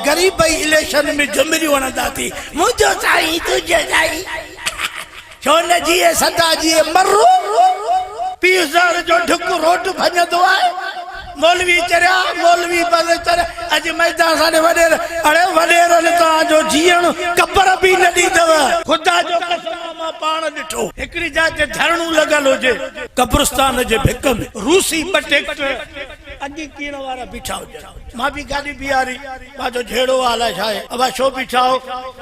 गरीब election में जुमरी वणंदा थी मुझो साईं तुझे साईं छो न जिए सदा जिए मरो 20,000 जो ढुक रोट भञंदो आहे मौलवी चरिया मौलवी बंद चरिया अज मैदान साडे वडेर अरे वडेर ने जो जीण कब्र भी न दीदव खुदा जो कसम मां पाण डिठो एकड़ी जात धरणू लगल होजे कब्रिस्तान जे भिक में रूसी बटेक्ट अजी कीण वाला बिठा हो मां भी गाड़ी बिहारी मां जो झेड़ो वाला छाए अब शो बिठाओ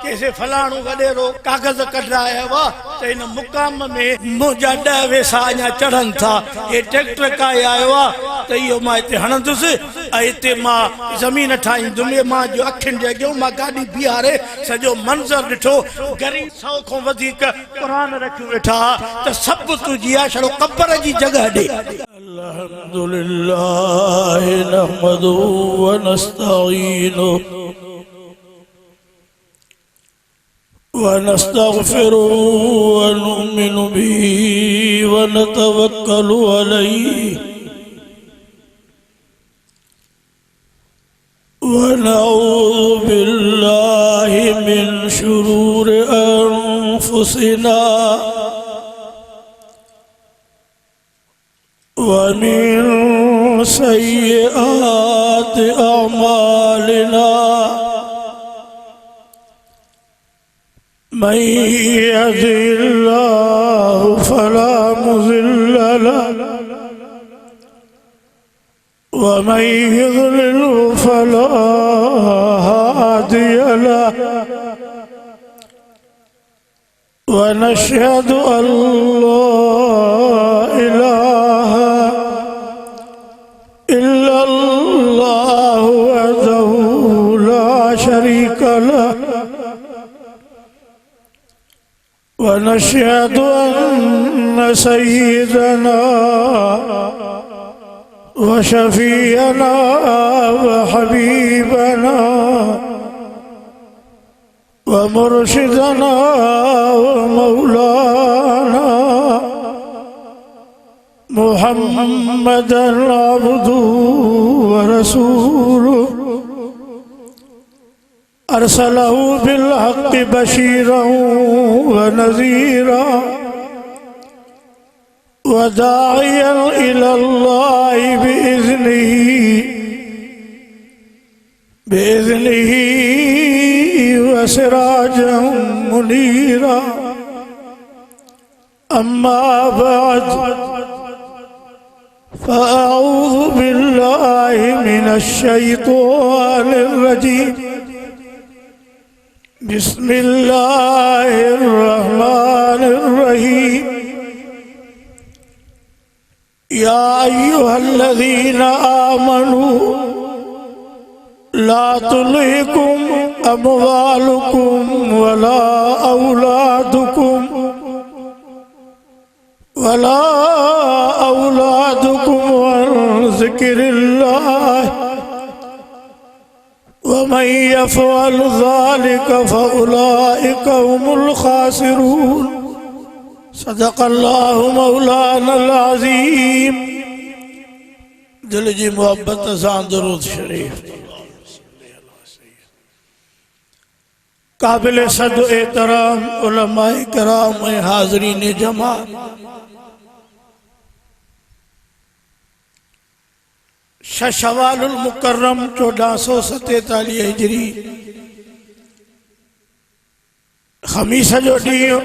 कैसे फलाणो वडेरो कागज कढाया वा तो इन मुकाम में मुजा 10 वेसा अञा चढ़न था ये ट्रैक्टर का आयो आ तो यो मां इते हणंदुस इते मां जमीन ठाईंदुमि मां जो अखिन जे अॻियों मां गाड़ी बिहारे सजो मंजर ॾिठो गरीब 100 खां वधीक कुरान रखियो वेठा त सब तुझी आ छड़ो कब्र जी जगह ॾे अल्हम्दुलिल्लाह नहमदु व नस्तईनु व नस्तगफिरु व नुमिनु बिही व नतवक्कलु अलैहि वनऊज़ु बिल्लाहि मिन शुरूरि अनफुसिना वमिन सय्यिआति अअमालिना मन यहदिल्लाहु फला मुज़िल्ल लहु वमन युज़लिल्हु फला हादिय लहु वनशहदु अल्ला इलाहा इल्लल्लाहु वहदहु ला शरीक लहु वनशहदु अन्न सय्यिदना वशफीअना वहबीबना वमुर्शिदना वमौलाना मुहम्मदन अब्दुहु वरसूलुहु अरसलहु बिल्हक़्क़ि बशीरन वनज़ीरा वदाइयन इलल्लाहि बिइज़्निही वसिराजन मुनीरा अम्मा बाद फ़अऊज़ु बिल्लाहि मिनश शैतानिर रजीम बिस्मिल्लाहिर रहमानिर रहीम या अय्युहल्लज़ीना आमनू ला तुल्हिकुम अमवालुकुम वला औलादुकुम अन ज़िक्रिल्लाह वमन यफ़अल ज़ालिका फ़उलाइका हुमुल ख़ासिरून सदक़ल्लाहु मौलानल अज़ीम। दिल जी मोहब्बत सां दुरूद शरीफ। काबिल सद एहतराम उलमाए किराम हाज़रीन जमा, शवालुल मुकर्रम 1447 हिजरी खमीस जो ॾींहुं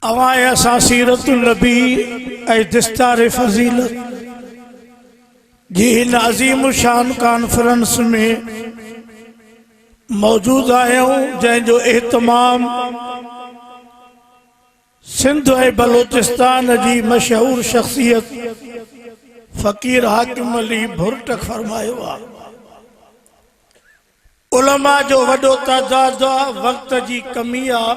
अवाए असां सीरतुल नबी ऐं दिस्तार फज़ीलत जी हिन अज़ीम शान कॉन्फ्रेंस में मौजूद आहियूं, जंहिंजो एहतमाम सिंध ऐं बलोचिस्तान जी मशहूर शख्सियत फ़कीर हाकिम अली भुरटक फरमायो आहे। उलमा जो वॾो तादाद आहे, वक़्त जी कमी आहे,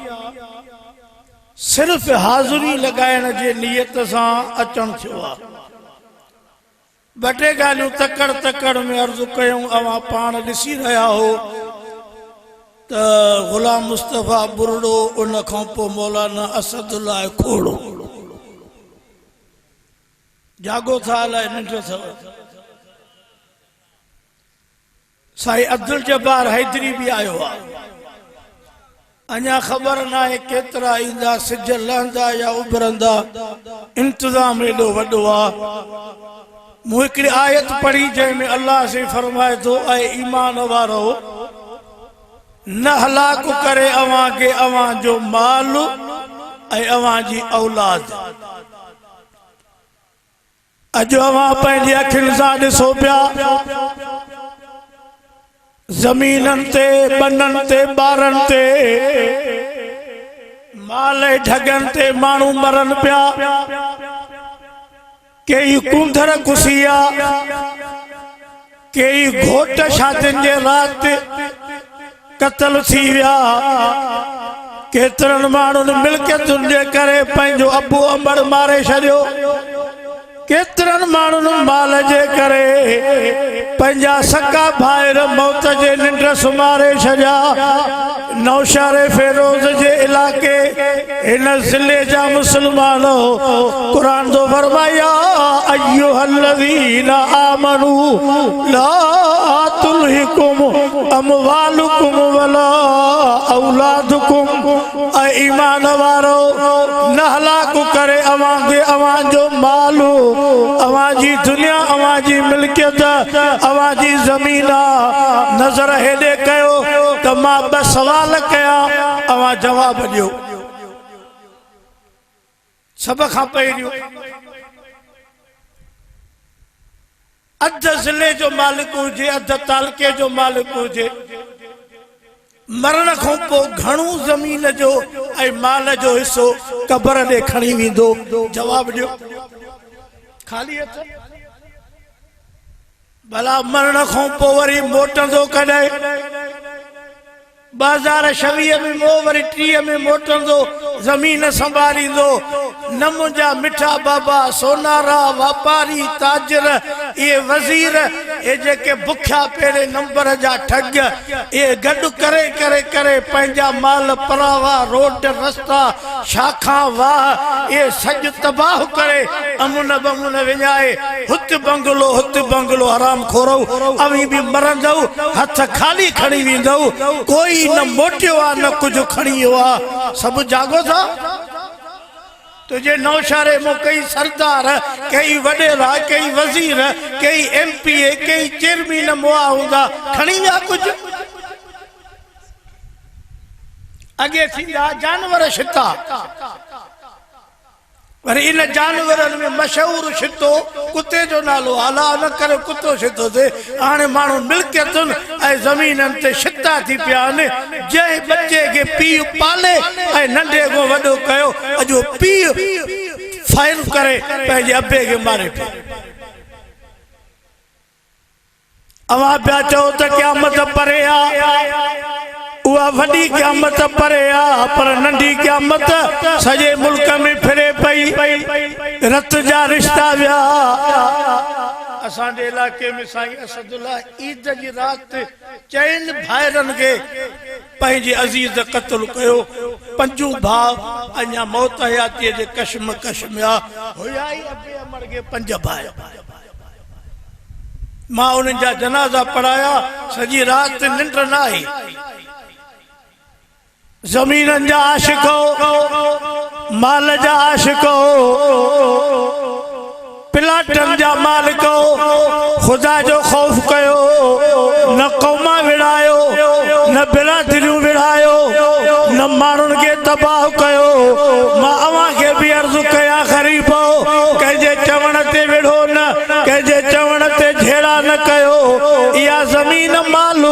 सिर्फ़ हाज़िरी लगाइण जे नियत सां अचण थियो आहे। ॿ टे ॻाल्हियूं तकड़ में अर्ज़ु कयूं। अवां पाण ॾिसी रहिया हो त ग़ुलाम मुस्तफ़ा बुरड़ो, उन खां पोइ मौलाना असदुल्लाह खोड़ो। जागो था अलाए निंड अथव? साईं अब्दुल जब्बार हैदरी भी आयो आहे। अञा ख़बर न आहे केतिरा ईंदा, सिज लहंदा या उभरंदा, इंतज़ाम एॾो वॾो आहे। मूं हिकिड़ी आयत पढ़ी जंहिंमें अल्लाह से फरमाए थो, ऐं ईमान वारो न हलाक करे अवां खे अवां जो माल ऐं अवां जी औलाद। अॼु अवां पंहिंजी अखियुनि सां ॾिसो पिया, ज़मीननि ते, बननि ते, ॿारनि ते, माल ढगनि ते माण्हू मरनि पिया। कई कुंदर कुसिया, कई घोट शादियुनि जे राति क़त्ल थी विया। केतिरनि माण्हुनि मिल्कियतुनि जे करे पंहिंजो अबू अंबड़ मारे छॾियो। केतिरनि माण्हुनि माल जे करे पंहिंजा सका भाइर मौत जे निंड सुम्हारे छॾिया। नौशहर फेरोज़ जे इलाके हिन ज़िले जा मुस्लमान क़ुरान जो फरमाया, अय्युहल्लज़ीना आमनू ला तुल्हिकुम अमवालुकुम वला औलादुकुम। ऐं ईमान वारो न हलाक करे अवां खे अवां जो मालू, अवां जी दुनिया, अवां जी मिल्कियत, अवां जी ज़मीन। नज़र हेॾे कयो त मां ॿ सवाल कया, अवां जवाब ॾियो। सभ खां पहिरियों, अध ज़िले जो मालिक हुजे, अध तालके जो मालिक हुजे, मरण खां पोइ घणो ज़मीन जो ऐं माल जो हिसो क़बर ॾे खणी वेंदो? जवाब ॾियो। खाली हथ? भला मरण खां पोइ वरी मोटंदो कॾहिं? 2026 में मो वरी 30 में मोटंदो, ज़मीन संभालींदो। न मुंहिंजा मिठा बाबा, सोनारा, वापारी, ताजर, ये वज़ीर, ये जेके बुखिया पहिरें नंबर जा ठग, ये गॾु करे करे करे पंहिंजा माल परावा, रोड रस्ता, शाखा वाह, ये सॼ तबाह करे अमुन बमुन विञाए हुत बंगलो हराम खोरो। अवी बि मरंदव, हथ खाली खणी वेंदव। कोई न मोटियो आ, न कुछ खणी आ, सब जागो था। तुझे नौशहरे में कई सरदार, कई वडेरा, कई वजीर, कई MP, कई चेयरमैन मुआ हुंदा, खणी आ कुछ? अगे थींदा जानवर शिता, पर इन जानवरनि में मशहूर शितो कुत्ते जो नालो। अला न करे कुत्तो शितो थे। हाणे माण्हू मिल्कियतुनि ऐं ज़मीननि ते शिता थी पिया आहिनि। जंहिं बच्चे खे पीउ पाले ऐं नंढे खां वॾो कयो, अॼु पीउ फायर करे पंहिंजे अबे खे मारे पियो। अवां पिया चओ त क़यामत परे आ, उहा वॾी क़यामत परे आ, पर नंढी क़यामत सॼे मुल्क में फिरे पई। रत जा रिश्ता विया। असांजे इलाके में साईं असदुल्ला ईद जी राति 4 भाइरनि खे पंहिंजे अज़ीज़ क़त्ल कयो। 5 भाउ अञा मौत हयातीअ जे कशमकश में हुया ई अबे अमर के 5 भाई। मां उन्हनि जा जनाज़ा पढ़ाया। सॼी राति निंड न आई। ज़मीननि जा आशिक हो, माल जा आशिक हो, प्लाटनि जा मालिक हो। खुदा जो खौफ कयो, न क़ौमा विड़ायो, न बिरादरियूं विड़ायो, न माण्हुनि खे तबाह कयो। मां अवां खे बि अर्ज़ु कयां ग़रीबो, कंहिंजे चवण ते विड़ो न, कंहिंजे चवण ते झेड़ा न कयो। इहा ज़मीन माल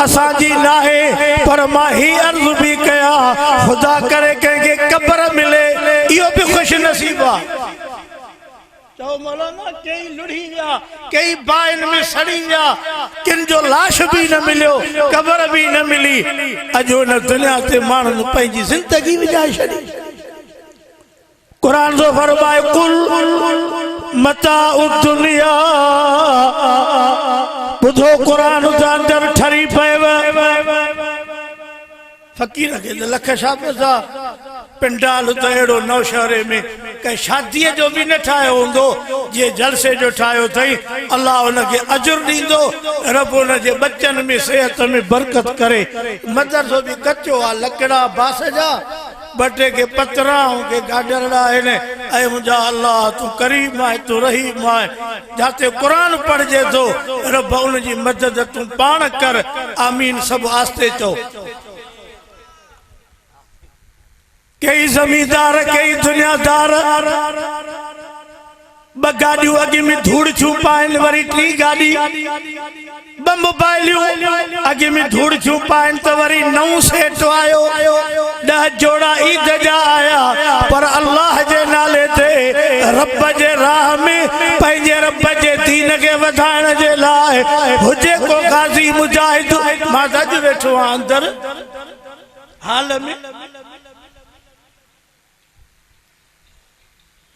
असांजी न आहे, पर मां ही अर्ज़ु बि कयां, खुदा करे कंहिंखे क़बर मिले, इहो बि ख़ुश नसीब आहे। चओ मौलाना कई लुढ़ी विया, कई बाइन में सड़ी विया, किन जो लाश भी न मिलियो, क़बर भी न मिली। अॼु न दुनिया ते माण्हुनि पंहिंजी ज़िंदगी विझाए छॾी। कुरान जो फरमाए, कुल मताउ दुनिया। ॿुधो कुरान जे अंदरि ठरी पएव। फ़कीर खे लख छा पिया, पिंडाल त अहिड़ो नौशहरे में के शादी जो भी न ठायो होंदो जे जलसे जो ठायो थई अल्लाह उनके अजुर दींदो रब उनके बच्चन में सेहत में बरकत करे मदरसो भी कच्चो आ लकड़ा बास जा बटे के पतरा के गाडरड़ा है ने ऐ मुझा अल्लाह तू करीम है तू रहीम है जाते कुरान पढ़ जे तो रब उन जी मदद तू पाण कर आमीन सब आस्ते चो कई जमींदार कई दुनियादार ब गाड़ियों अगे में धूड़ छुपाइन वरी टी गाड़ी ब मोबाइलियों अगे में धूड़ छुपाइन तो वरी नौ सेट आयो 10 जोड़ा ईद जा आया पर अल्लाह जे नाले ते रब जे राह में पंहिंजे रब जे दीन के वधाइण जे लाए हुजे को गाजी मुजाहिद मां अज वेठो अंदर हाल में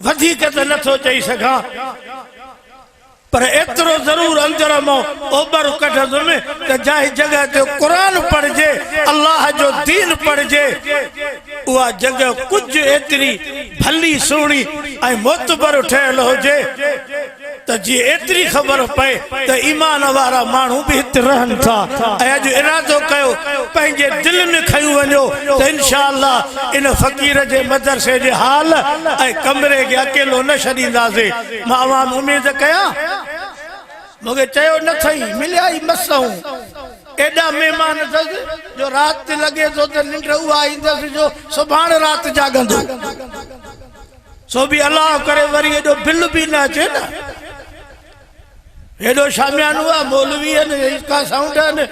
वधिक त नथो चई सघां पर एतिरो जरूर अंदर मां ओबर कढंदुमि त जंहिं जगह ते कुरान पढ़जे अल्लाह जो दीन पढ़जे उहा जगह कुछ एतिरी भली सुहिणी ऐं मोतबर ठहियल हुजे त जी एतिरी ख़बर पए त ईमान वारा माण्हू बि हिते रहनि था ऐं अॼु इरादो कयो पंहिंजे दिलि में खयूं वञो त इंशाअल्लाह इन फ़क़ीर जे मदरसे जे हाल ऐं कमरे खे अकेलो न छॾींदासीं मां अवाम उमेद कयां मूंखे चयो न अथई मिलिया ई मसूं एॾा महिमान अथसि जो राति लॻे थो त निंड उहा ईंदसि जो सुभाणे राति जाॻंदो सो बि अलाह करे वरी एॾो बिल बि न अचे न हेॾो शामियानो आहे मौलवी आहिनि हिका साउंड आहिनि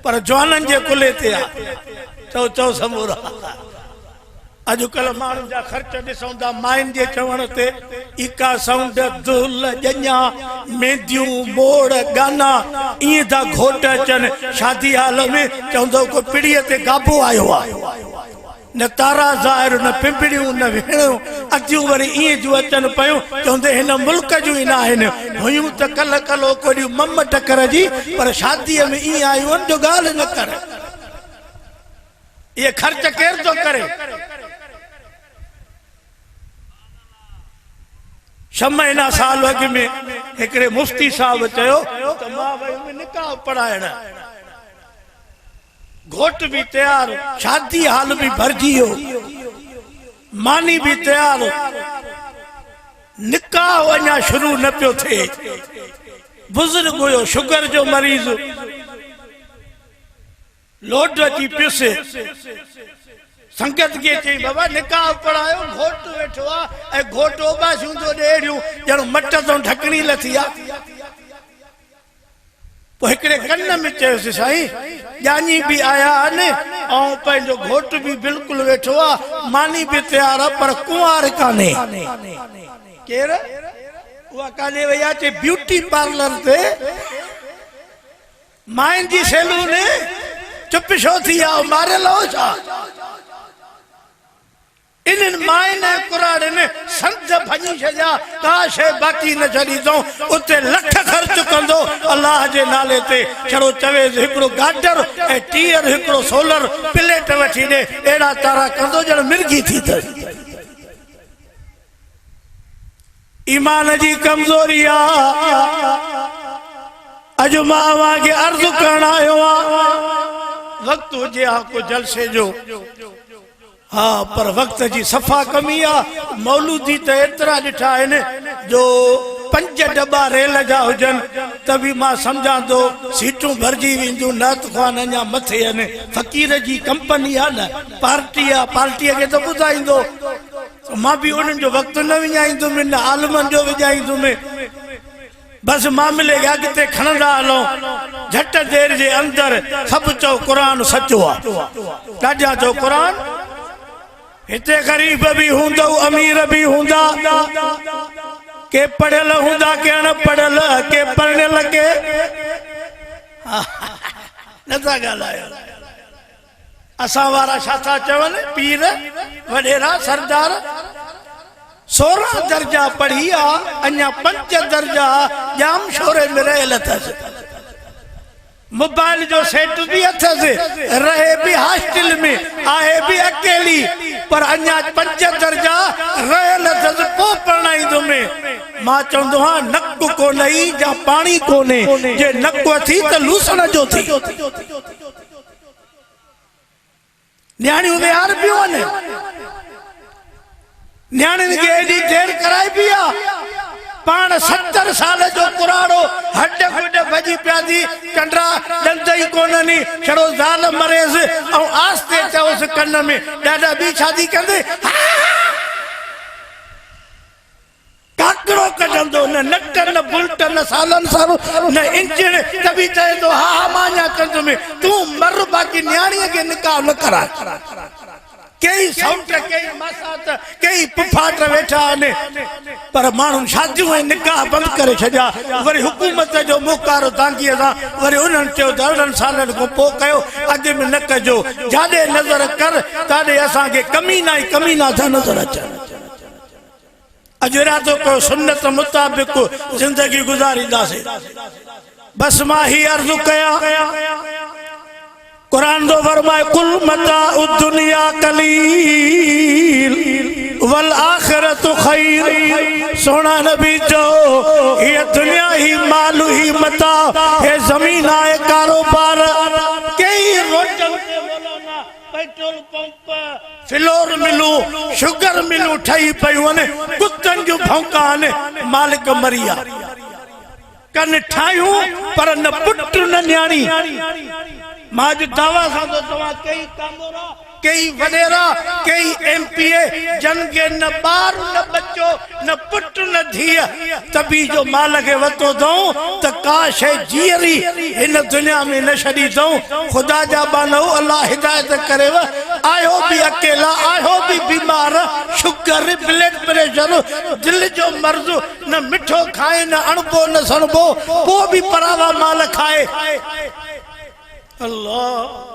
पर जवाननि जे कुले ते आहे चओ चओ समूरा अॼुकल्ह माण्हुनि जा ख़र्च ॾिसूं था माइनि जे चवण ते इका साउंड दुल ॼञा मेंदियूं मोड़ गाना ईअं था घोट अचनि शादी हाल में चवंदो को पिड़ीअ ते गाबो आयो आहे न तारा ज़ाहिर न पिंपड़ियूं न भेणियूं अखियूं वरी ईअं जूं अचनि पियूं चवंदे हिन मुल्क जूं ई न आहिनि हुयूं त कल कलो कोॾियूं मम टकर जी पर शादीअ में ईअं आयूं आहिनि जो ॻाल्हि न कर इहे ख़र्च केरु थो करे 6 महीना साल अॻु में हिकिड़े मुफ्ती साहब चयो त मां वई निकाह पढ़ाइण घोट भी तैयार शादी हाल भी भरजी हो मानी भी तैयार निकाह अञा शुरू न पियो थे बुजुर्ग हुयो शुगर जो मरीज लोड अची पियुसि संगत के चई बाबा निकाह पढ़ायो घोट वेठो आहे ऐं घोट ओबासियूं थो ॾेड़ियूं ॼण मट तो ढकणी लथी आहे हिकड़े कन में चयोसि साईं ॼाणी भी आया आहिनि ऐं पंहिंजो घोट भी बिल्कुल वेठो आहे मानी भी तैयार आहे पर कुंवार कान्हे केर उहा कान्हे वई आहे चई ब्यूटी पार्लर ते माइन जी सैलून चुप छो थी आहे मारियल हो छा इन माइन कुरान ने संत भजी छजा का शे बाकी न छड़ी दो उते लख खर्च कंदो अल्लाह जे नाले ते छड़ो चवे हिकड़ो गाडर ए टीयर हिकड़ो सोलर प्लेट वठी दे एड़ा तारा कंदो जण मिर्गी थी त ईमान जी कमजोरी आ अजो मावा के अर्ज करण आयो आ वक्त हुजे आ को जलसे जो हाँ पर वक्त जी सफा कमी आ मौलूदी तो एतरा दिठा है जो 5 डब्बा रेल जा हुजन तभी मां समझा तो सीटूं भरजी विंदू नात ख़ान अञा मथे आहिनि फ़कीर जी कंपनी आ न पार्टी के तो ॿुधाईंदो मां भी उन्हनि जो वक्त न विञाईंदुमि न आलमनि जो विञाईंदुमि बस मामले के अॻिते खणंदा हलूं झट देर जे अंदर सब चो कुरान सचो आ ॾाढा चो कुरान इतने गरीब भी होंदा अमीर भी होंदा के पढ़ल होंदा के न पढ़ल के पढ़ने लगे नथा गालायो असा वारा छाता चवन पीर वडेरा सरदार 16 दर्जा पढ़िया अन्या 5 दर्जा जाम शोरे में रहल अथस मोबाइल जो सेट भी अथस रहे भी हॉस्टल में आहे भी अकेली पर अञा 5 दर्जा रहियल अथसि पोइ परणाईंदुमि मां चवंदो हाँ नक कोन्हे या पाणी कोन्हे जे नक अथी त लूसण जो थी न्याणियूं वेहार पियूं आहिनि न्याणियुनि खे एॾी देरि कराए पई आहे पाण 70 साल जो पुराणो हड गुड भॼी पिया थी कंडरा ॾंद ई कोन्हनि छड़ो ज़ाल मरेस ऐं आस्ते चयोसि कन में ॾाॾा ॿी शादी कंदे काकड़ो कढंदो न नट न बुलट न सालन सारो न इंजन त बि चए थो हा हा मां अञा कंदुमि तूं मर बाक़ी न्याणीअ खे निकाह न कराए कई सौट कई मासात कई पुफाट वेठा आहिनि पर माण्हू शादियूं ऐं निकाह बंदि करे छॾिया वरी हुकूमत जो मुकारो तांगीअ सां वरी उन्हनि चयो त 2 सालनि खां पोइ कयो अॻु में न कजो जाॾे नज़र कर ताॾे असांखे कमीना ई कमीना था नज़र अचनि अॼु इरादो कयो सुन्नत मुताबिक़ ज़िंदगी गुज़ारींदासीं बस मां ही अर्ज़ु कयां कुरान दो फरमाए कुल मताउ दुनिया कलील वल आखिरत खैर सोना नबी जो ये दुनिया ही माल ही मता है जमीन है कारोबार कई रोटल के बोलना पेट्रोल पंप फ्लोर मिलू शुगर मिलू ठही पयूं ने कुत्तन जो भौंका ने मालिक मरिया कन ठायूं पर न पुट न न्याणी मां जो दावा सां तो तव्हां कई कामोरा कई वडेरा कई एमपीए जन के न बार न बच्चो न पुट न धीअ तभी जो माल के वतो दऊं त का शे जीरी इन दुनिया में न छड़ी दऊं खुदा जा बानो अल्लाह हिदायत करेव आयो भी अकेला आयो भी बीमार शुगर ब्लड प्रेशर दिल जो मर्ज न मिठो खाए न अणबो न सणबो पो भी परावा माल खाए अल्लाह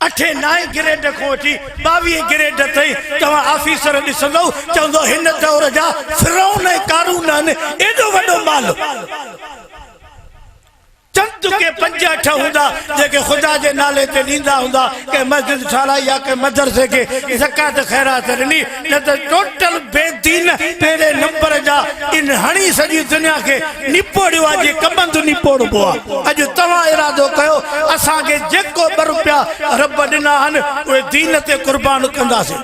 8 9 ग्रेड को वठी 22 ग्रेड ताईं तव्हां ऑफिसर ॾिसंदो चवंदो हिन दौर जा फिरौन ऐं कारून आहिनि एॾो वॾो माल चंद के 5-8 हुंदा जेके खुदा जे नाले ते ॾींदा हुंदा के मस्जिद ठाराई या के मदरसे के ज़कात खैरात ॾिनी न त टोटल बेदीन पहिरें नंबर जा इन हणी सॼी दुनिया खे निपोड़ियो आहे जे कबंद निपोड़बो आहे अॼु तव्हां इरादो कयो असांखे जेको 2 रुपया रब ॾिना आहिनि उहे दीन ते कुर्बान कंदासीं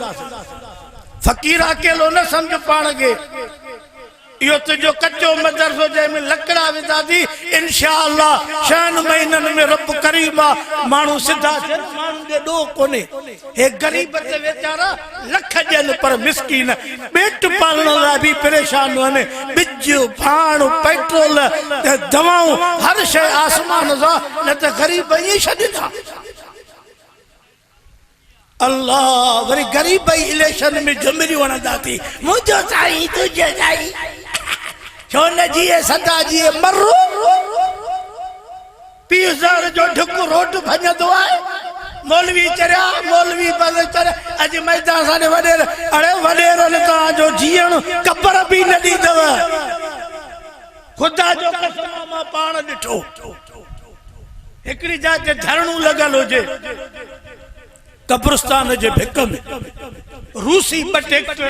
फ़क़ीर अकेलो न सम्झ पाण खे यो तुझो कच्चो मदरसो जंहिंमें लकड़ा विधा थी इंशाअल्लाह 6 महीननि में रब करीमा माण्हू सिधा थियनि माण्हू जे ॾोह कोन्हे हे ग़रीब ते वीचारा लख ॾियनि पर मिसकीन पेट पालण लाइ बि परेशान आहिनि ॿिज भाण पेट्रोल दवाऊं हर शइ आसमान सां न त ग़रीब ईअं छॾींदा अल्लाह वरी ग़रीब इलेक्शन में जुमरी वणंदा थी मुंहिंजो साईं तुंहिंजो साईं छो न जिए सदा जिए मरू पीसण जो ढुक रोट भञंदो आहे मौलवी चरिया मौलवी बल चर अॼु मैदान सां वॾेर अड़े वॾेरनि तव्हांजो जीअण कबर बि न ॾींदव ख़ुदा जो कसम मां पाण ॾिठो हिकिड़ी जाइ ते धरणो लॻल हुजे कब्रिस्तान जे भिक में रूसी बटेक्ट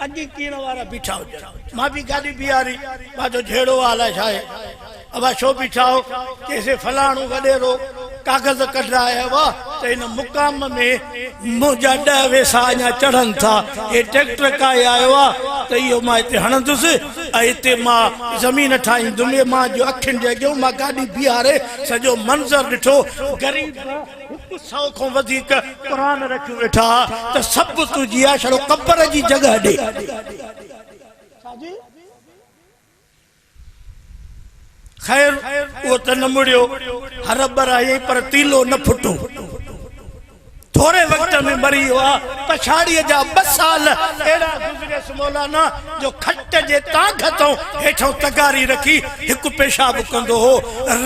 अॼु कीण वारा बीठा हुजनि मां भी गाड़ी बीहारी मां जो झेड़ो हाल है अब छो बीठा हो कैसे फलाणो वडेरो कागज कढाया वाह तो इन मुकाम में मुझा 10 वेसा अञा चढ़न था ये ट्रैक्टर का आयो आ तो यो मां इते हणंदुसि इते मां जमीन ठाहींदुमि मां जो अखिन जे अॻियों मां गाड़ी बीहारे सॼो मंज़र ॾिठो गरीब 100 खां वधीक कुरान रखियो वेठा त सभु तुंहिंजी आहे छड़ो कब्र जी जगह ॾे खैर वो तो न मुड़ियो हर बराई पर तीलो न फुटो थोड़े वक्त में मरी हुआ पछाड़ी जा 2 साल एड़ा गुजरे मौलाना जो खट जे ताकतों हेठों तगारी रखी एक पेशाब कंदो हो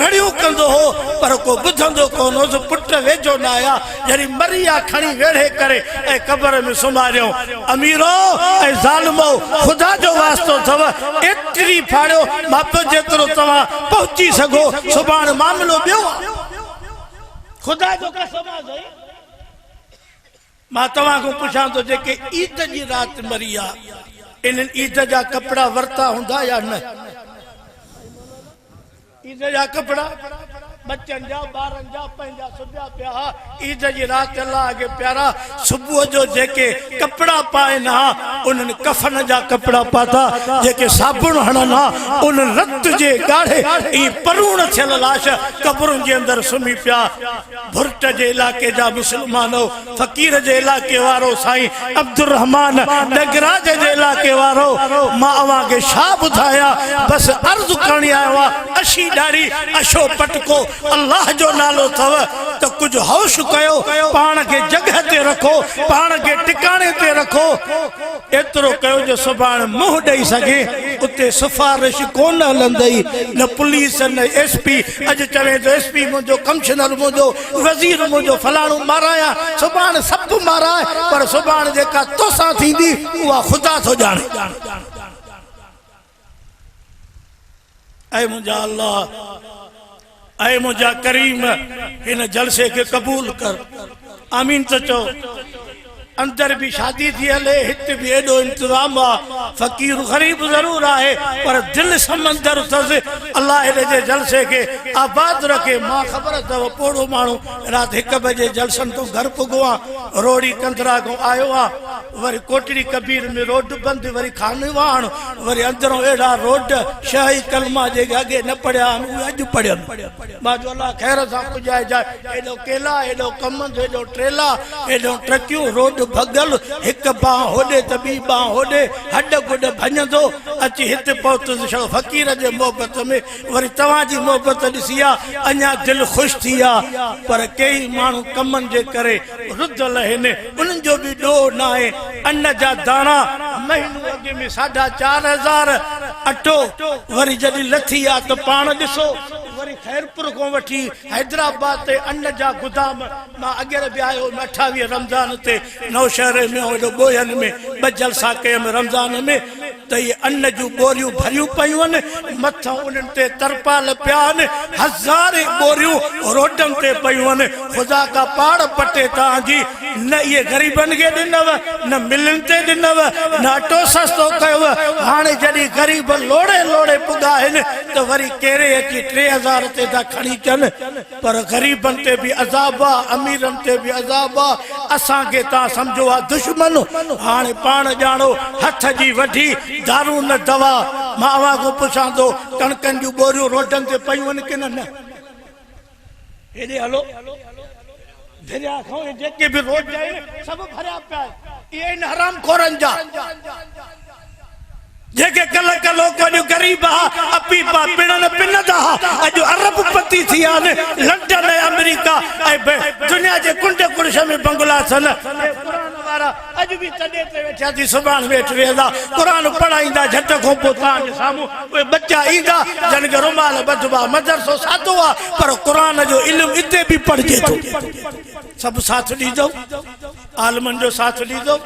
रड़ियो कंदो हो पर को बुधंदो कोनो जो पुट वेजो ना आया जरी मरिया खणी वेड़े करे ए कब्र में सुमारियो अमीरो ए जालिमो खुदा जो वास्तो थव एतरी फाड़ो माप जेतरो तवा पहुंची सगो सुभान मामलो बियो खुदा जो कसम आ मां तव्हां को पुछां तो जेके ईद जी रात मरी आ इन ईद जा कपड़ा वरता हुंदा या न ईद जा कपड़ा बच्चन जा बारन जा पंहिंजा सुबिया पिया ईद जी रात अल्लाह के प्यारा सुबह जो जेके कपड़ा पाइन हा उन्हनि कफन जा कपड़ा पाता जेके साबुण हणन हा उन्हनि रत जे गाढ़े ई परूण थियल लाश कब्रुनि जे अंदर सुम्ही पिया भुर्ट जे इलाके जा मुस्लमानो फकीर जे इलाके वारो साईं अब्दुल रहमान नगराज जे इलाके वारो मां अवां के छा ॿुधाया बस अर्ज़ करणी आयो आ अशी ॾाढ़ी अशो पटको अल्लाह जो नालो थव तो कुछ होश कयो पाण के जगह ते रखो पाण के टिकाणे ते रखो एतरो कयो जो सुभाण मुंह ॾेई सके उते सिफारिश कोन हलंदई न पुलिस न एसपी अज चवे तो एसपी मुंहिंजो कमिश्नर मुंहिंजो वज़ीर मुंहिंजो फलाणो माराया सुभाण सभु माराए पर सुभाण जेका तोसां थींदी उहा ख़ुदा थो ॼाणे ऐ मुंहिंजा अल्लाह ऐ मुझा करीम इन जलसे के कबूल कर आमीन तो चो अंदर भी शादी थी हले हित भी एडो इंतजाम आ फकीर गरीब जरूर आहे पर दिल समंदर तस अल्लाह इन जे जलसे के आबाद रखे मां खबर तव पोड़ो मानू रात 1 बजे जलसन तो घर पुगवा रोड़ी कंदरा को आयो आ वरी कोटड़ी कबीर में रोड बंद वरी खानवान वरी अंदरों एड़ा रोड शाही कलमा जे आगे न पड़या अज पड़या मां जो अल्लाह खैर सा पुजाए जाए एडो केला एडो कमंद एडो ट्रेला एडो ट्रकियूं रोड भगल एक बाह होडे तबी बाह होडे हड गुड भंजो अची हित पहुत फकीर जे मोहब्बत में वरी तवां जी मोहब्बत दिसिया अन्या दिल खुश थिया पर कई मानू कमन जे करे रुदल हेने उन जो भी डो ना है अन्न जा दाना महीनो अगे में 4,500 अटो वरी जदी लथी आ तो पान दिसो वरी खैरपुर को वठी हैदराबाद ते अन्न जा गुदाम मां अगर भी आयो 28 रमजान ते नौशहर में और बोयन में बजल सा के रमजान में तो ये अन्न जो बोरियूं भरियूं पयूं मथा उन्हनि ते तरपाल प्यान 1000 बोरियूं रोडन ते पयूं खुदा का पाड़ पटे ताजी न ये गरीबन के दिनव न मिलन ते दिनव न अटो सस्तो कयो हाने जडी गरीब लोड़े लोड़े पुगा तो वरी केरे अची 3000 ते ता खणी चन पर गरीबन ते भी अजाब आ अमीरन ते भी अजाब आ असा के ता समझो आ दुश्मन हाने पाण जानो हथ जी वठी दारू न दवा मावा को पुछां तो कणकन जो बोरियूं रोडन ते पयूं के न हेडे हलो दरिया खो जेके भी रोड जाए सब भरिया पिया ये इन हराम खोरन जा जेके कल कलो को गरीब हा अपी पा पिणन पिनदा अज अरब पति थिया ने लंडन अमेरिका दुनिया जे कुंडे कुर्श में बंगला सन कुरान वारा अज भी तडे ते बैठा थी सुभान वेठ वेदा कुरान पढ़ाईंदा झट को पोता जे सामू ओए बच्चा ईंदा जन के रुमाल बदबा मदरसो सातो आ पर कुरान जो इल्म इते भी पढ़ जे तो सब साथ दीजो आलमन जो साथ दीजो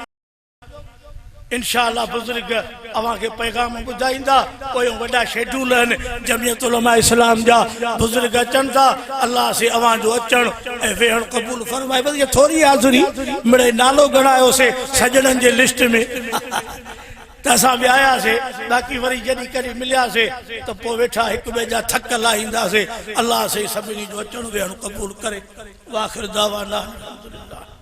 इंशाअल्लाह बुजुर्ग अवां के पैगाम बुधाइंदा कोई वडा शेड्यूल जमियत उलमा इस्लाम जा बुजुर्ग अचन था अल्लाह से अवां जो अचन ए वेहण कबूल फरमाए बस ये थोड़ी हाज़िरी मिड़े नालो गणायो से सजणन जे लिस्ट में तसा भी आया से बाकी वरी जदी करी मिलिया से तो पो वेठा एक बेजा थक लाइंदा से अल्लाह से सभी जो अचन वेहण कबूल करे वाखिर दावाना अल्हम्दुलिल्लाह।